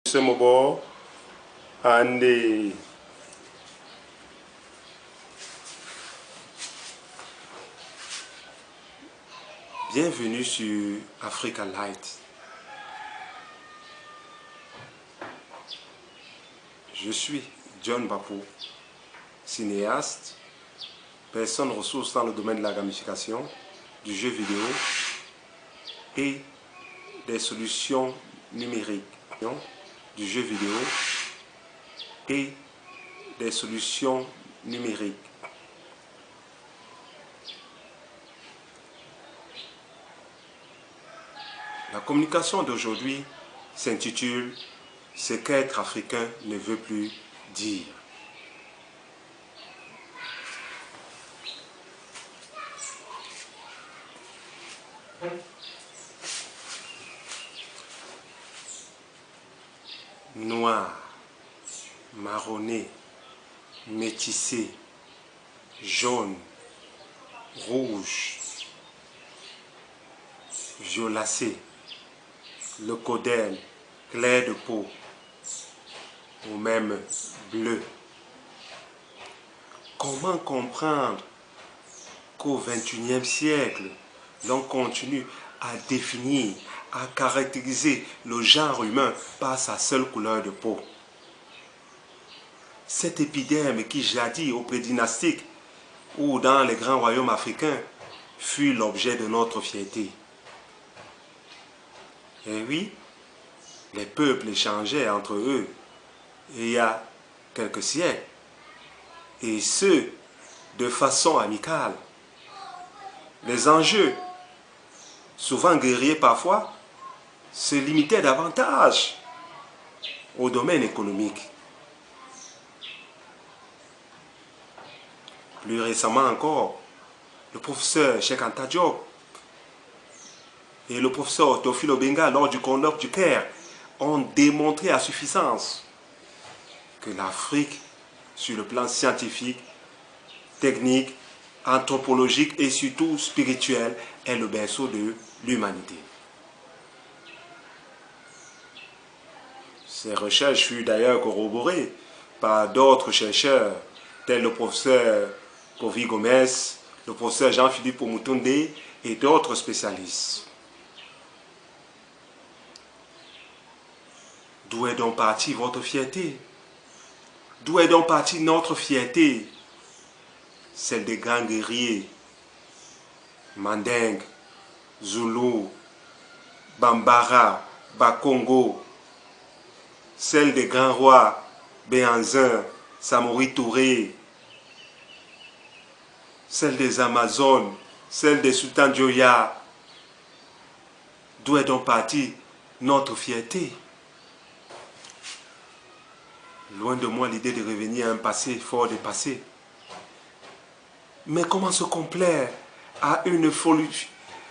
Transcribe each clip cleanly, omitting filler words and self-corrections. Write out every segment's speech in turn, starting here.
Semobo Ande. Bienvenue sur Africa Light. Je suis John Bapou, cinéaste, personne ressource dans le domaine de la gamification, du jeu vidéo et des solutions numériques, du jeu vidéo et des solutions numériques. La communication d'aujourd'hui s'intitule « Ce qu'être africain ne veut plus dire ». Noir, marronné, métissé, jaune, rouge, violacé, le codel, clair de peau, ou même bleu. Comment comprendre qu'au XXIe siècle, l'on continue à définir, à caractériser le genre humain par sa seule couleur de peau? Cette épiderme qui jadis au prédynastique ou dans les grands royaumes africains fut l'objet de notre fierté. Et oui, les peuples échangeaient entre eux il y a quelques siècles, et ce, de façon amicale. Les enjeux, souvent guerriers parfois, se limitaient davantage au domaine économique. Plus récemment encore, le professeur Cheikh Anta Diop et le professeur Théophile Obenga, lors du colloque du Caire, ont démontré à suffisance que l'Afrique, sur le plan scientifique, technique, anthropologique et surtout spirituel, est le berceau de l'humanité. Ces recherches furent d'ailleurs corroborées par d'autres chercheurs, tels le professeur Kofi Gomez, le professeur Jean-Philippe Omutunde et d'autres spécialistes. D'où est donc partie votre fierté? D'où est donc partie notre fierté? Celle des grands guerriers, Mandingue, Zoulou, Bambara, Bakongo, celle des grands rois, Béhanzin, Samori Touré, celle des Amazones, celle des sultans Dioya. D'où est donc partie notre fierté? Loin de moi l'idée de revenir à un passé fort dépassé. Mais comment se complaire à une folie?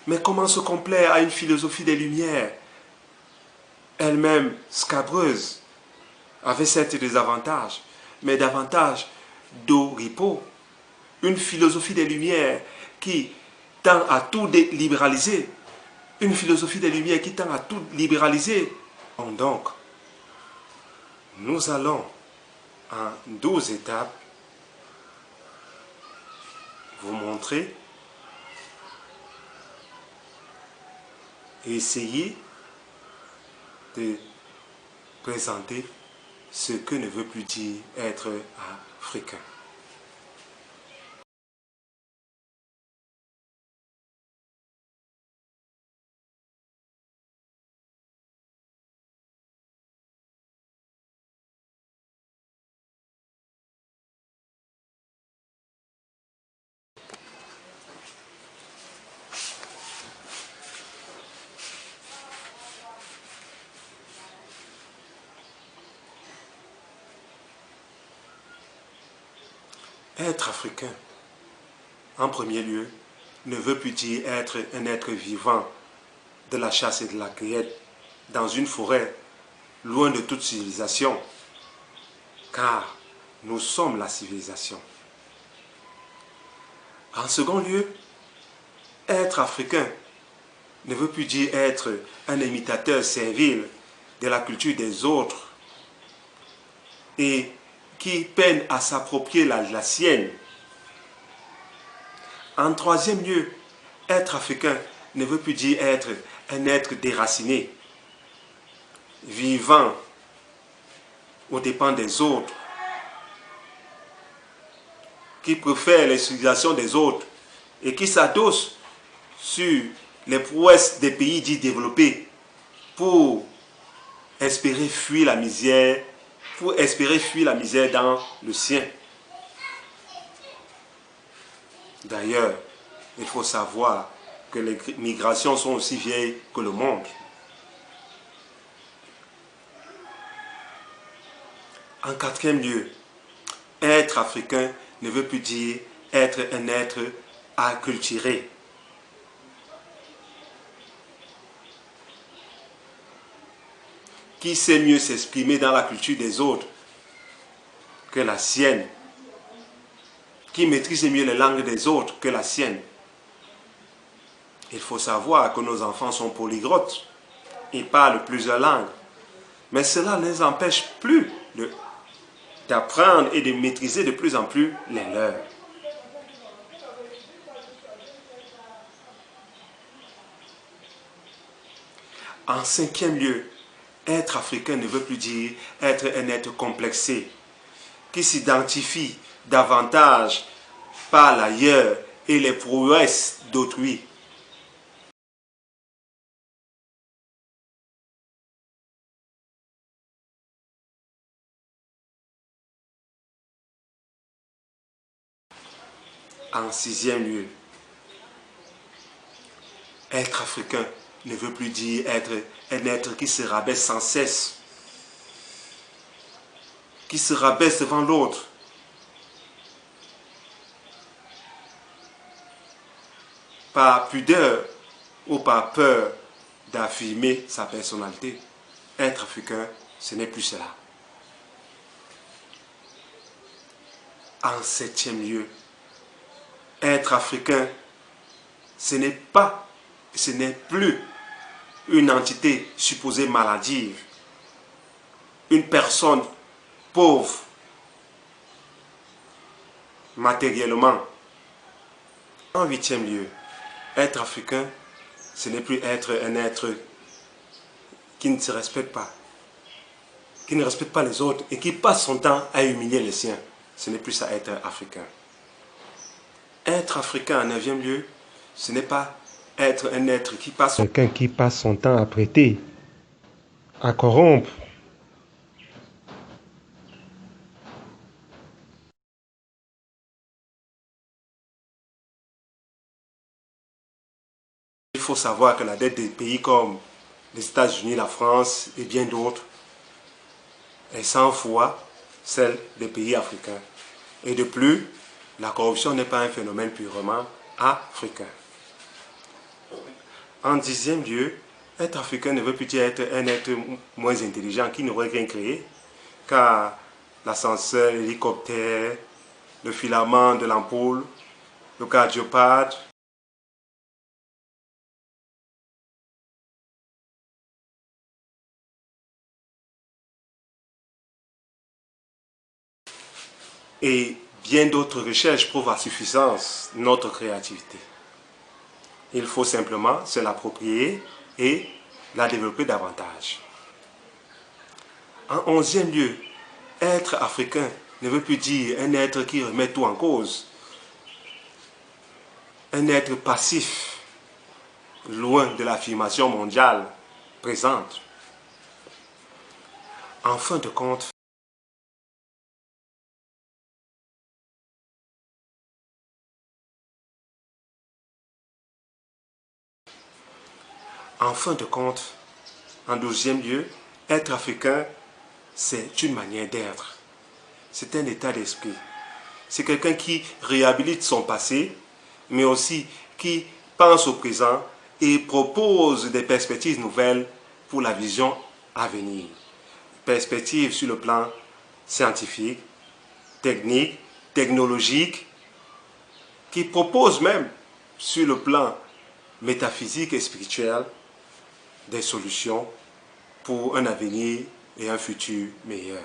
Mais comment se complaire à une philosophie des Lumières, elle-même scabreuse, avait certes des avantages, mais davantage d'oripeaux. Une philosophie des Lumières qui tend à tout libéraliser. Une philosophie des Lumières qui tend à tout libéraliser. Donc, nous allons en 12 étapes vous montrer et essayer de présenter ce que ne veut plus dire être africain. Être africain, en premier lieu, ne veut plus dire être un être vivant de la chasse et de la cueillette dans une forêt, loin de toute civilisation, car nous sommes la civilisation. En second lieu, être africain ne veut plus dire être un imitateur servile de la culture des autres, et qui peine à s'approprier la sienne. En troisième lieu, être africain ne veut plus dire être un être déraciné, vivant aux dépens des autres, qui préfère l'exploitation des autres et qui s'adosse sur les prouesses des pays dits développés pour espérer fuir la misère, dans le sien. D'ailleurs, il faut savoir que les migrations sont aussi vieilles que le monde. En quatrième lieu, être africain ne veut plus dire être un être acculturé. Qui sait mieux s'exprimer dans la culture des autres que la sienne? Qui maîtrise mieux les langues des autres que la sienne? Il faut savoir que nos enfants sont polyglottes. Ils parlent plusieurs langues. Mais cela ne les empêche plus d'apprendre et de maîtriser de plus en plus les leurs. En cinquième lieu, être africain ne veut plus dire être un être complexé, qui s'identifie davantage par l'ailleurs et les prouesses d'autrui. En sixième lieu, être africain ne veut plus dire être un être qui se rabaisse sans cesse, qui se rabaisse devant l'autre, par pudeur ou par peur d'affirmer sa personnalité. Être africain, ce n'est plus cela. En septième lieu, être africain, ce n'est plus une entité supposée maladive, une personne pauvre matériellement. En huitième lieu, être africain, ce n'est plus être un être qui ne se respecte pas, qui ne respecte pas les autres et qui passe son temps à humilier les siens. Ce n'est plus ça être africain. Être africain en neuvième lieu, ce n'est pas être un être qui passe son temps à prêter, à corrompre. Il faut savoir que la dette des pays comme les États-Unis, la France et bien d'autres est 100 fois celle des pays africains. Et de plus, la corruption n'est pas un phénomène purement africain. En dixième lieu, être africain ne veut plus dire être un être moins intelligent qui n'aurait rien créé, car l'ascenseur, l'hélicoptère, le filament de l'ampoule, le cardiopathe, et bien d'autres recherches prouvent à suffisance notre créativité. Il faut simplement se l'approprier et la développer davantage. En onzième lieu, être africain ne veut plus dire un être qui remet tout en cause, un être passif, loin de l'affirmation mondiale présente. En fin de compte, en douzième lieu, être africain, c'est une manière d'être. C'est un état d'esprit. C'est quelqu'un qui réhabilite son passé, mais aussi qui pense au présent et propose des perspectives nouvelles pour la vision à venir. Perspectives sur le plan scientifique, technique, technologique, qui propose même sur le plan métaphysique et spirituel des solutions pour un avenir et un futur meilleur.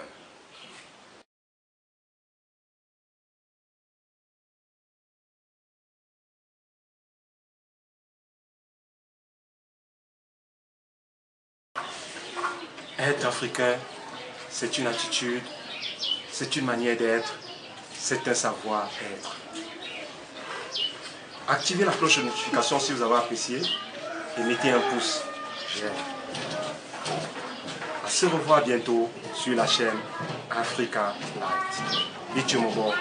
Être africain, c'est une attitude, c'est une manière d'être, c'est un savoir-être. Activez la cloche de notification si vous avez apprécié et mettez un pouce. On se revoit bientôt sur la chaîne Africa Light. Bichimobo.